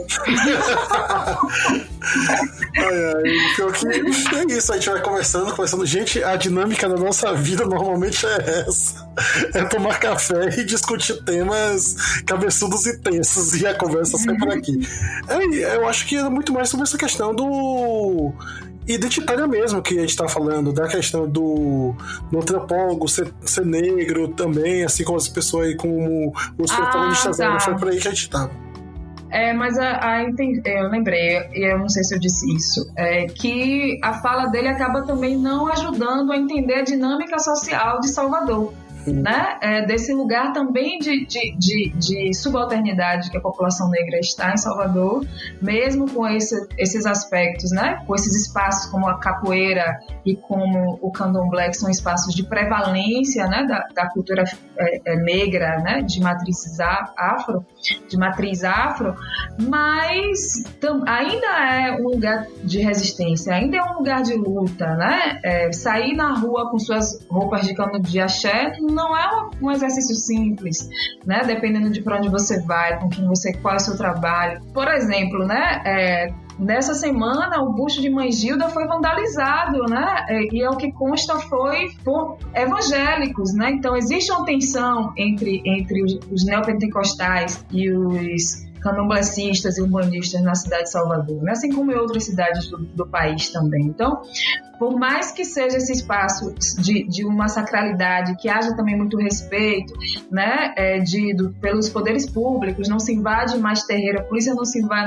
Pior que é isso, a gente vai conversando. Gente, a dinâmica da nossa vida normalmente é essa. É tomar café e discutir temas cabeçudos e tensos, e a conversa sai por aqui. Eu acho que é muito mais sobre essa questão do identitária mesmo que a gente tá falando, da questão do antropólogo ser negro também, assim como as pessoas aí, como os protagonistas, tá. Foi por aí que a gente tava. Mas eu lembrei, e eu não sei se eu disse isso, que a fala dele acaba também não ajudando a entender a dinâmica social de Salvador. Né? Desse lugar também de subalternidade que a população negra está em Salvador, mesmo com esses aspectos, né? Com esses espaços como a capoeira e como o candomblé, que são espaços de prevalência, né? da cultura negra, né? De matriz afro, mas ainda é um lugar de resistência, ainda é um lugar de luta, né? Sair na rua com suas roupas de cano de axé não é um exercício simples, né? Dependendo de para onde você vai, com quem qual é o seu trabalho. Por exemplo, né? Nessa semana, o busto de Mãe Gilda foi vandalizado, né? E o que consta foi por evangélicos, né? Então, existe uma tensão entre os neopentecostais e os candomblecistas e umbandistas na cidade de Salvador, né? Assim como em outras cidades do país também. Então, por mais que seja esse espaço de uma sacralidade, que haja também muito respeito, né, pelos poderes públicos, não se invade mais terreiro, a polícia não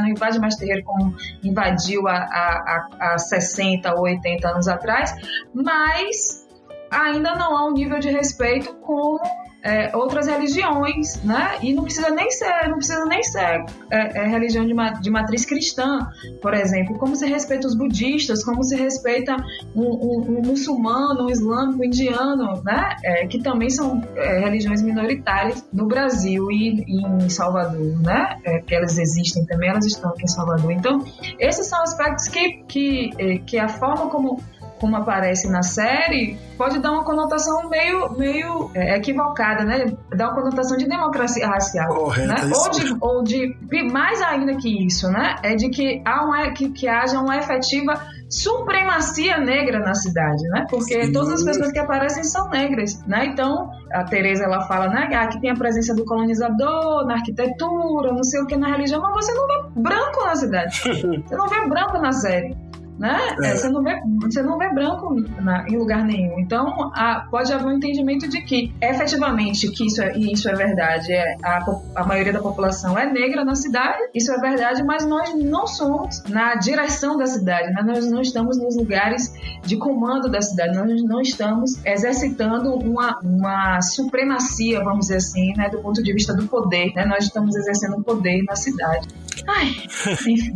invade mais terreiro como invadiu há 60 ou 80 anos atrás, mas ainda não há um nível de respeito como outras religiões, né? E não precisa nem ser religião de matriz cristã, por exemplo, como se respeita os budistas, como se respeita um muçulmano, um islâmico, um indiano, né? Que também são religiões minoritárias no Brasil e em Salvador, né? Que elas existem também, elas estão aqui em Salvador. Então, esses são aspectos que a forma como aparece na série, pode dar uma conotação meio equivocada, né? Dá uma conotação de democracia racial. Correto, né? Ou de mais ainda que isso, né? É de que haja uma efetiva supremacia negra na cidade, né? Porque Sim. Todas as pessoas que aparecem são negras, né? Então, a Tereza, ela fala, né? Que tem a presença do colonizador na arquitetura, não sei o que, na religião, mas você não vê branco na cidade. Você não vê branco na série. Né? Você não vê branco em lugar nenhum. Então, pode haver um entendimento de que, efetivamente, que isso é verdade. A maioria da população é negra na cidade, isso é verdade, mas nós não somos na direção da cidade, né? Nós não estamos nos lugares de comando da cidade, nós não estamos exercitando uma supremacia, vamos dizer assim, né? Do ponto de vista do poder, né? Nós estamos exercendo um poder na cidade. Enfim.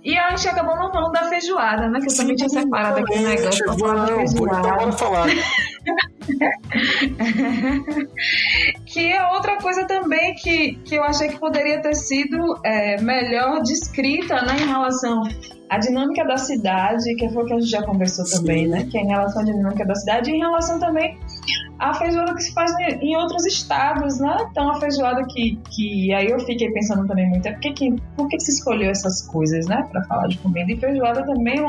E a gente acabou não falando da feijoada, né? Que eu também tinha separado aqui o negócio pra falar da feijoada. Então bora falar. Que é outra coisa também que eu achei que poderia ter sido melhor descrita, né? Em relação à dinâmica da cidade, que foi o que a gente já conversou também, né? Que é em relação à dinâmica da cidade e em relação também à feijoada que se faz em outros estados, né? Então, a feijoada que aí eu fiquei pensando também muito, por que se escolheu essas coisas, né? Pra falar de comida. E feijoada também é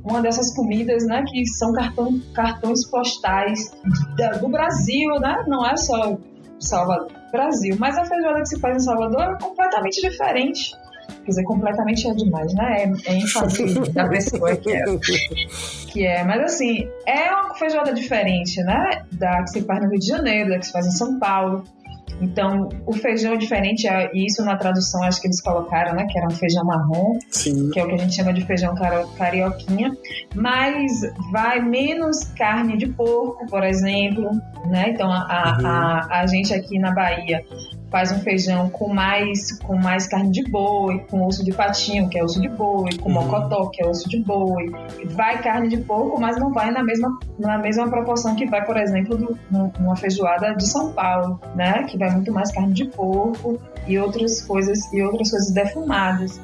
uma dessas comidas, né? Que são cartões postais do Brasil, né? Não é só Salvador, Brasil. Mas a feijoada que se faz em Salvador é completamente diferente. Quer dizer, completamente é demais, né? É ênfase da pessoa que é. Mas assim, é uma feijoada diferente, né? Da que se faz no Rio de Janeiro, da que se faz em São Paulo. Então, o feijão é diferente, e isso na tradução acho que eles colocaram, né? Que era um feijão marrom, Sim. Que é o que a gente chama de feijão carioquinha. Mas vai menos carne de porco, por exemplo, né? Então, a gente aqui na Bahia faz um feijão com mais carne de boi, com osso de patinho, que é osso de boi, com mocotó, que é osso de boi. Vai carne de porco, mas não vai na mesma proporção que vai, por exemplo, numa feijoada de São Paulo, né? Que vai muito mais carne de porco e outras coisas defumadas.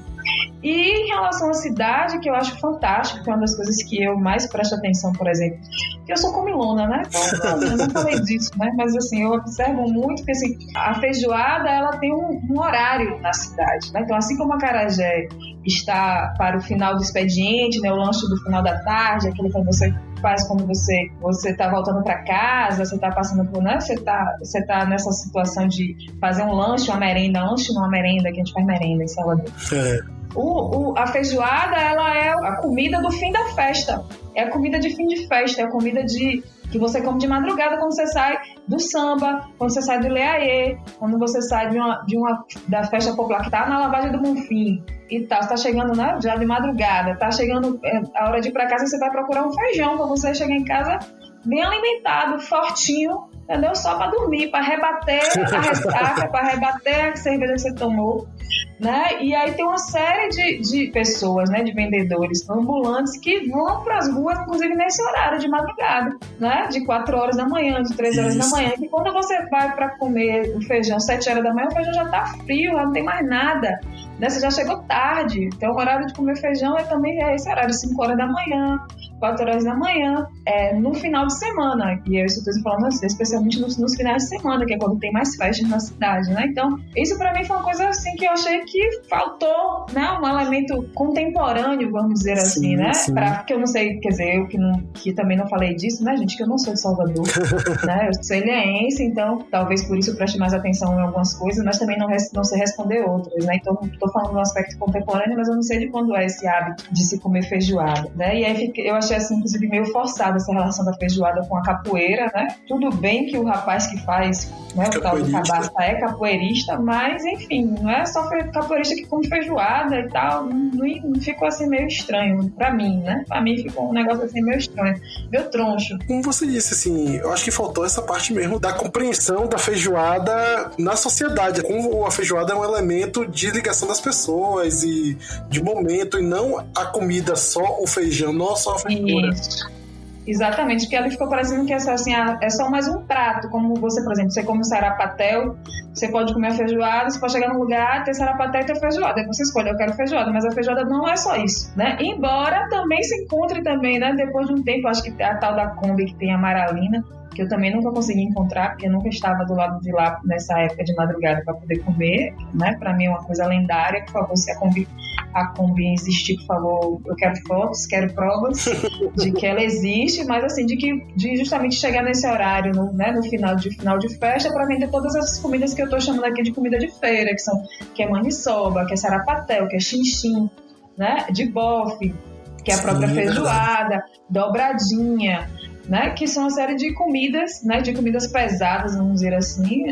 E em relação à cidade, que eu acho fantástico, que é uma das coisas que eu mais presto atenção, por exemplo, que eu sou comilona, né? Eu não falei disso, né? Mas assim, eu observo muito que assim, a feijoada, ela tem um horário na cidade, né? Então, assim como a acarajé está para o final do expediente, né? O lanche do final da tarde, aquele que você faz quando você está voltando para casa, você está passando por, né? Você tá nessa situação de fazer um lanche, uma merenda, que a gente faz merenda em Salvador. A feijoada, ela é a comida do fim da festa. É a comida de fim de festa, é a comida que você come de madrugada quando você sai do samba, quando você sai do Leaê, quando você sai da festa popular que tá na lavagem do Bonfim e tal. Você tá chegando, né, já de madrugada, tá chegando a hora de ir pra casa, você vai procurar um feijão pra você chegar em casa bem alimentado, fortinho, entendeu? Só pra dormir, pra rebater a ressaca, pra rebater a cerveja que você tomou, né? E aí tem uma série de pessoas, né, de vendedores ambulantes que vão pras ruas, inclusive nesse horário de madrugada, né? De 4 horas da manhã, de 3 horas da manhã. E quando você vai pra comer o feijão 7 horas da manhã, o feijão já tá frio, já não tem mais nada, né? Você já chegou tarde. Então o horário de comer feijão também é esse horário, 5 horas da manhã, 4 horas da manhã, no final de semana. E eu estou falando assim, especialmente nos finais de semana, que é quando tem mais festas na cidade, né? Então, isso pra mim foi uma coisa assim que eu achei que faltou, né? Um elemento contemporâneo, vamos dizer assim, né? Porque eu não sei, quer dizer, eu que também não falei disso, né, gente? Que eu não sou de Salvador, né? Eu sou ilhéense, então talvez por isso eu preste mais atenção em algumas coisas, mas também não sei responder outras, né? Então, estou falando do aspecto contemporâneo, mas eu não sei de quando é esse hábito de se comer feijoada, né? E aí eu achei, assim, inclusive, meio forçada essa relação da feijoada com a capoeira, né? Tudo bem que o rapaz que faz, né, o tal do cabaça é capoeirista, mas, enfim, não é só capoeirista que come feijoada e tal, não ficou assim meio estranho pra mim, né? Pra mim ficou um negócio assim meio estranho, meio troncho. Como você disse, assim, eu acho que faltou essa parte mesmo da compreensão da feijoada na sociedade, como a feijoada é um elemento de ligação das pessoas e de momento, e não a comida só, o feijão, não só a fritura. Isso. Exatamente, porque ali ficou parecendo que é só mais um prato, como você, por exemplo, você come o sarapatel, você pode comer a feijoada, você pode chegar num lugar, ter sarapatel e ter feijoada, aí você escolhe, eu quero feijoada, mas a feijoada não é só isso, né? Embora também se encontre também, né, depois de um tempo, acho que a tal da Kombi que tem a Maralina, que eu também nunca consegui encontrar, porque eu nunca estava do lado de lá nessa época de madrugada para poder comer, né? Para mim é uma coisa lendária. Por favor, se a Kombi existir, por favor, eu quero fotos, quero provas de que ela existe, mas assim, de justamente chegar nesse horário, no final de festa, para vender todas essas comidas que eu estou chamando aqui de comida de feira, que é maniçoba, que é sarapatel, que é chinchim, né? De bofe, que é a própria feijoada, dobradinha, né, que são uma série de comidas, né, de comidas pesadas, vamos dizer assim,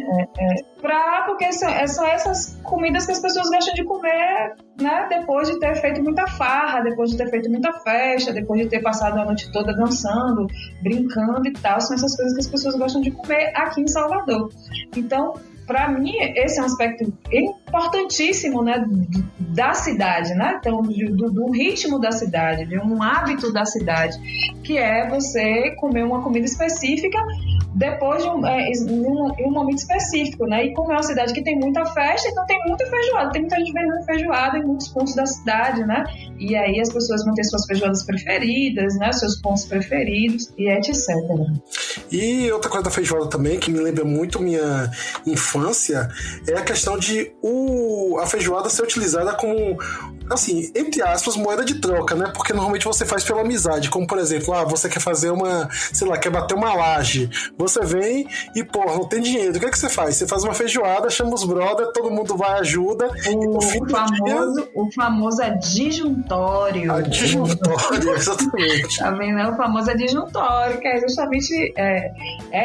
porque são essas comidas que as pessoas gostam de comer, né, depois de ter feito muita farra, depois de ter feito muita festa, depois de ter passado a noite toda dançando, brincando e tal, são essas coisas que as pessoas gostam de comer aqui em Salvador. Então, para mim, esse é um aspecto importantíssimo, né, da cidade, né? Então, do ritmo da cidade, de um hábito da cidade, que é você comer uma comida específica depois de um momento específico, né? E como é uma cidade que tem muita festa, então tem muita feijoada, tem muita gente vendendo feijoada em muitos pontos da cidade, né? E aí as pessoas vão ter suas feijoadas preferidas, né? Seus pontos preferidos e etc. E outra coisa da feijoada também, que me lembra muito minha infância, é a questão de a feijoada ser utilizada como, assim, entre aspas, moeda de troca, né? Porque normalmente você faz pela amizade, como por exemplo, você quer fazer quer bater uma laje, você vem e, não tem dinheiro, o que é que você faz? Você faz uma feijoada, chama os brother, todo mundo vai, ajuda. O famoso adjuntório. Adjuntório, exatamente. Tá vendo? O famoso adjuntório, que é justamente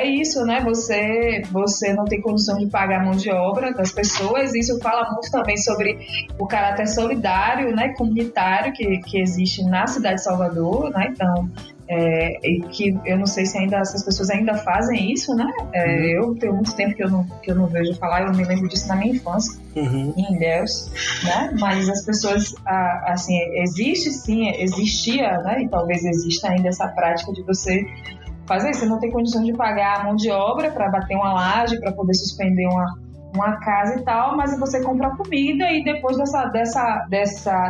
isso, né? Você não tem condição de pagar a mão de obra das pessoas. Isso fala muito também sobre o caráter solidário, né, comunitário que existe na cidade de Salvador, né? Então, que eu não sei se essas pessoas ainda fazem isso, né? Eu tenho muito tempo que eu não vejo falar, eu me lembro disso na minha infância, em Ilhéus, né? Mas as pessoas, assim, existia, né? E talvez exista ainda essa prática de você fazer isso. Você não tem condição de pagar a mão de obra para bater uma laje, para poder suspender uma uma casa e tal, mas você compra comida e depois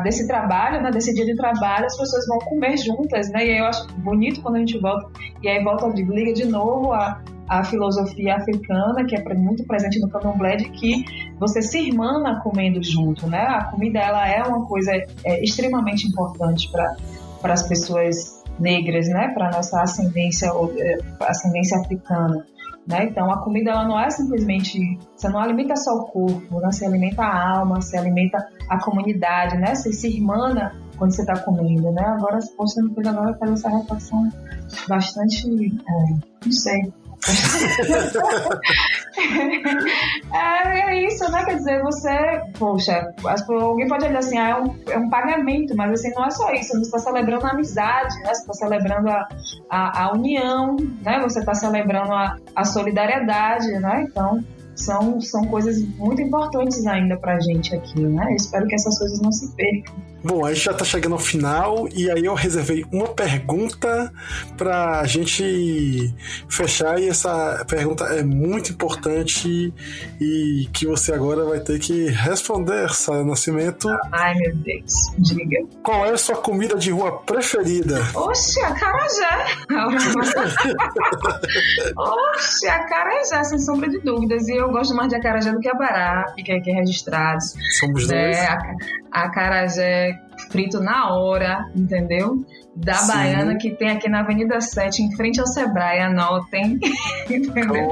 desse trabalho, né, desse dia de trabalho, as pessoas vão comer juntas, né? E aí eu acho bonito quando a gente volta, e aí liga de novo a filosofia africana, que é muito presente no candomblé, de que você se irmana comendo junto, né? A comida, ela é uma coisa extremamente importante para as pessoas negras, né? Para a nossa ascendência africana, né? Então, a comida, ela não é simplesmente... Você não alimenta só o corpo, né? Você alimenta a alma, você alimenta a comunidade, né? Você se irmana quando você está comendo, né? Agora, você me fez agora fazer essa reflexão bastante... não sei... é isso, né? Quer dizer, você, poxa, alguém pode olhar assim, é um pagamento, mas assim, não é só isso, você está celebrando a amizade, né? Você está celebrando a união, né? Você está celebrando a solidariedade, né? Então, são coisas muito importantes ainda pra gente aqui, né? Eu espero que essas coisas não se percam. Bom, a gente já tá chegando ao final e aí eu reservei uma pergunta pra gente fechar, e essa pergunta é muito importante e que você agora vai ter que responder, Sara Nascimento. Ai, meu Deus, diga. Qual é a sua comida de rua preferida? Oxe, acarajé! Oxe, acarajé, sem sombra de dúvidas. E eu gosto mais de acarajé do que abará, fica aqui registrado. Somos dois. Acarajé frito na hora, entendeu? Da Sim. Baiana, que tem aqui na Avenida 7, em frente ao Sebrae, anotem. Entendeu?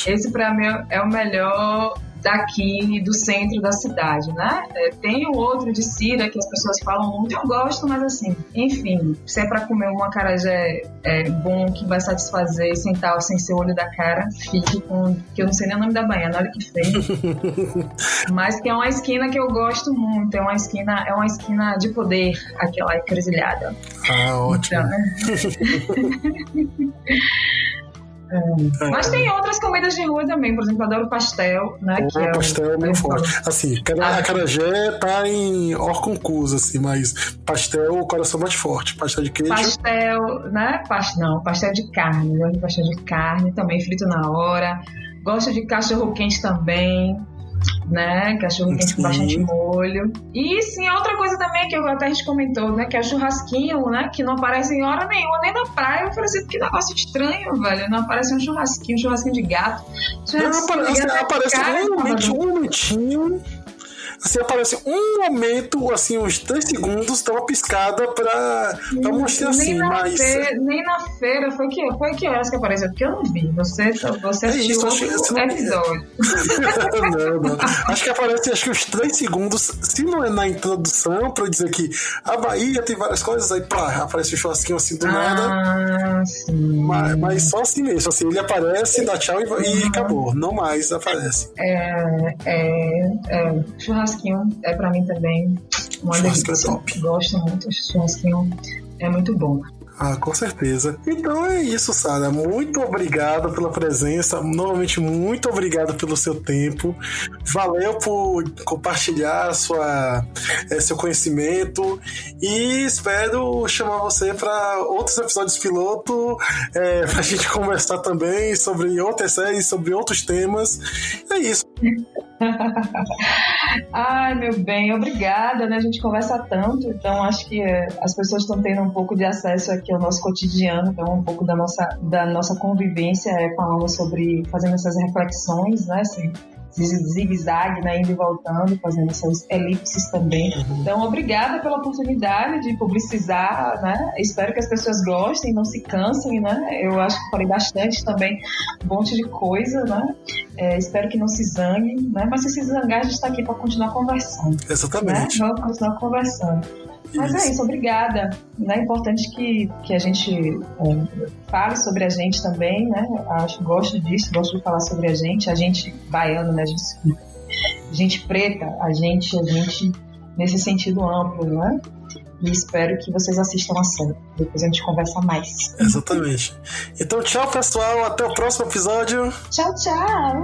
Esse pra mim é o melhor daqui do centro da cidade, né? Tem o outro de Cira, que as pessoas falam muito, eu gosto, mas assim, enfim, se é pra comer um acarajé bom, que vai satisfazer sem ser olho da cara, fique com, que eu não sei nem o nome da baiana, olha que feio. Mas que é uma esquina que eu gosto muito, é uma esquina de poder, aquela encruzilhada. Ah, ótimo. Então, mas tem outras comidas de rua também, por exemplo, eu adoro pastel, né? O pastel é muito forte. Assim, acarajé tá em hors concurso, assim, mas pastel, o coração bate forte. Pastel de queijo. Pastel, né? Pastel de carne. Eu gosto de pastel de carne, também frito na hora. Gosto de cachorro quente também, né? Cachorro quente com bastante molho. E sim, outra coisa também que até a gente comentou, né? Que é o churrasquinho, né? Que não aparece em hora nenhuma, nem na praia. Eu falei assim, que negócio estranho, velho. Não aparece um churrasquinho de gato. Aparece um momentinho. Assim, aparece um momento, assim, uns 3 segundos, dá uma piscada pra mostrar assim, mas... Nem na feira, foi que horas que apareceu? Porque eu não vi, você assistiu o episódio. Não. Acho que aparece, uns 3 segundos, se não é na introdução, pra dizer que a Bahia tem várias coisas, aí pá, aparece um churrasquinho assim do nada. Sim. Mas só assim mesmo, assim, ele aparece, dá tchau e acabou, não mais aparece. Churrasquinho é pra mim também uma delícia. Gosto muito, churrasquinho é muito bom. Ah, com certeza. Então é isso, Sara. Muito obrigado pela presença. Novamente, muito obrigado pelo seu tempo. Valeu por compartilhar seu conhecimento. E espero chamar você para outros episódios piloto, pra gente conversar também sobre outras séries, sobre outros temas. É isso. Ai, meu bem, obrigada, né? A gente conversa tanto, então acho que as pessoas estão tendo um pouco de acesso aqui ao nosso cotidiano, então um pouco da nossa convivência, fazendo essas reflexões, né? Assim, zigue-zague, né, indo e voltando, fazendo essas elipses também. Então, obrigada pela oportunidade de publicizar, né? Espero que as pessoas gostem, não se cansem, né? Eu acho que falei bastante também, um monte de coisa, né? Espero que não se zanguem, né? Mas se zangar, a gente está aqui para continuar conversando. Exatamente. Né? Vamos continuar conversando. Mas é isso, obrigada. É importante que a gente fale sobre a gente também, né? Gosto disso, gosto de falar sobre a gente baiano, né? A gente preta, a gente nesse sentido amplo, né? E espero que vocês assistam a série. Depois a gente conversa mais. Exatamente. Então, tchau, pessoal. Até o próximo episódio. Tchau, tchau.